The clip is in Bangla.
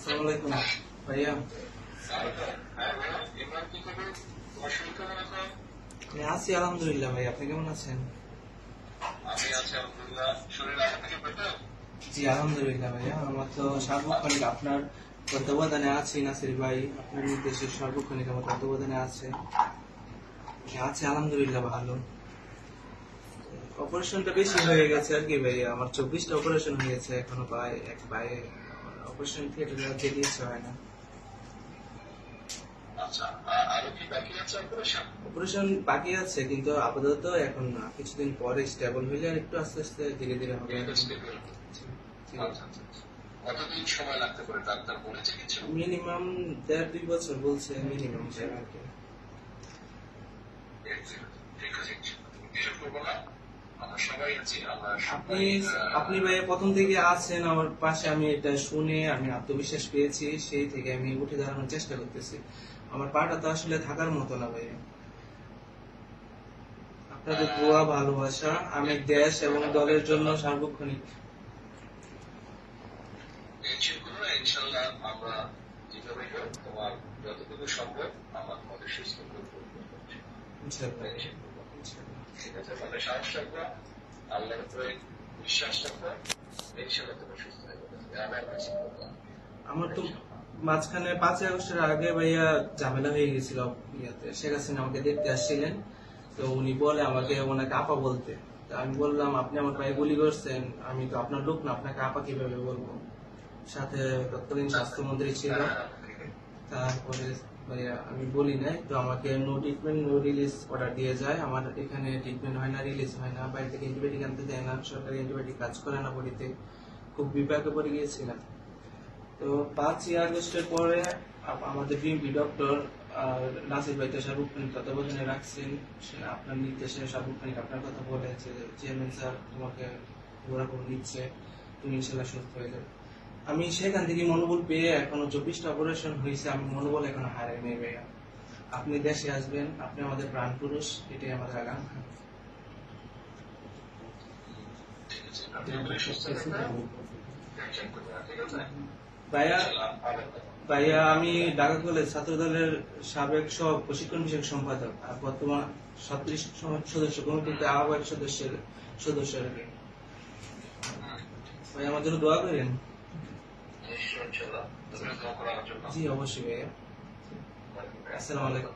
আসসালামু আলাইকুম ভাইয়া। আমি আছি আলহামদুলিল্লাহ ভাই, আপনি কেমন আছেন? জি আলহামদুলিল্লাহ ভাইয়া, আমার তো সার্বক্ষণিক আপনার তত্ত্বাবধানে আছি নাসির ভাই, আপনার নির্দেশের সার্বক্ষণিক আমার তত্ত্বাবধানে আছে। আছি আলহামদুলিল্লাহ ভালো। অপারেশনটা বেশি হয়ে গেছে আর কি ভাইয়া, আমার 24টা অপারেশন হয়েছে, এখনো পায়ে অপারেশন থিয়েটারে যেতে ইচ্ছা হয় না। অপারেশন বাকি আছে কিন্তু আপাতত এখন না, কিছুদিন পরে স্টেবল হইলে আর একটু আস্তে আস্তে ধীরে ধীরে হবে। মিনিমাম 1.5-2 বছর বলছে, মিনিমাম আর কি। আপনি ভাইয়া প্রথম থেকে আছেন আমার পাশে, আমি এটা শুনে আমি আত্মবিশ্বাস পেয়েছি, সেই থেকে আমি উঠে দাঁড়ানোর চেষ্টা করতেছি। আমার পাটা তো আসলে থাকার মতো না ভাইয়া। আপনাদের দোয়া ভালোবাসা আমি দেশ এবং দলের জন্য সার্বক্ষণিক। আমার তো মাঝখানে 5ই আগস্টের আগে ভাইয়া ঝামেলা হয়ে গেছিল, শেখ হাসিনা আমাকে দেখতে আসছিলেন, তো উনি বলে আমাকে ওনাকে আপা বলতে। আমি বললাম আপনি আমার পায়ে গুলি করছেন, আমি তো আপনার লোক না, আপনাকে আপা কিভাবে বলবো। সাথে তৎকালীন স্বাস্থ্যমন্ত্রী ছিল, তারপরে ভাইয়া আমি বলি নাই, তো আমাকে no treatment no release order দিয়ে যায়। আমার এখানে ট্রিটমেন্ট হয় না, রিলিজ হয় না, বাইরে থেকে অ্যান্টিবায়োটিক আনতে দেয় না, সরকারি অ্যান্টিবায়োটিক কাজ করে না বডিতে। খুব বিপাকে পড়ে গিয়েছিলাম। তো 5ই আগস্টের পরে আমাদের বিএমপি ডক্টর নাসির ভাই তো সার্বক্ষণিক তত্ত্বাবধানে রাখছেন, সে আপনার নির্দেশে সার্বক্ষণিক আপনার কথা বলেছে যে চেয়ারম্যান স্যার তোমাকে ঘোরাঘুরি নিচ্ছে, তুমি ইনশাল্লাহ সুস্থ হয়ে যাবে। আমি সেখান থেকে মনোবল পেয়ে এখনো 24টা অপারেশন হয়েছে, আমি মনোবল এখনো হারাই নেই ভাইয়া। আপনি দেশে আসবেন, আপনি আমাদের প্রাণ পুরুষ, এটাই আমাদের আকাঙ্ক্ষা। ভাইয়া আমি ঢাকা কলেজ ছাত্র দলের সাবেক সহ প্রশিক্ষণ বিষয়ক সম্পাদক, আর বর্তমান 37 সদস্য কমিটিতে আহ্বায়ক সদস্য রাখি। ভাই আমার জন্য দোয়া করেন। জি অবশ্যই ভাইয়া। আসসালামু আলাইকুম।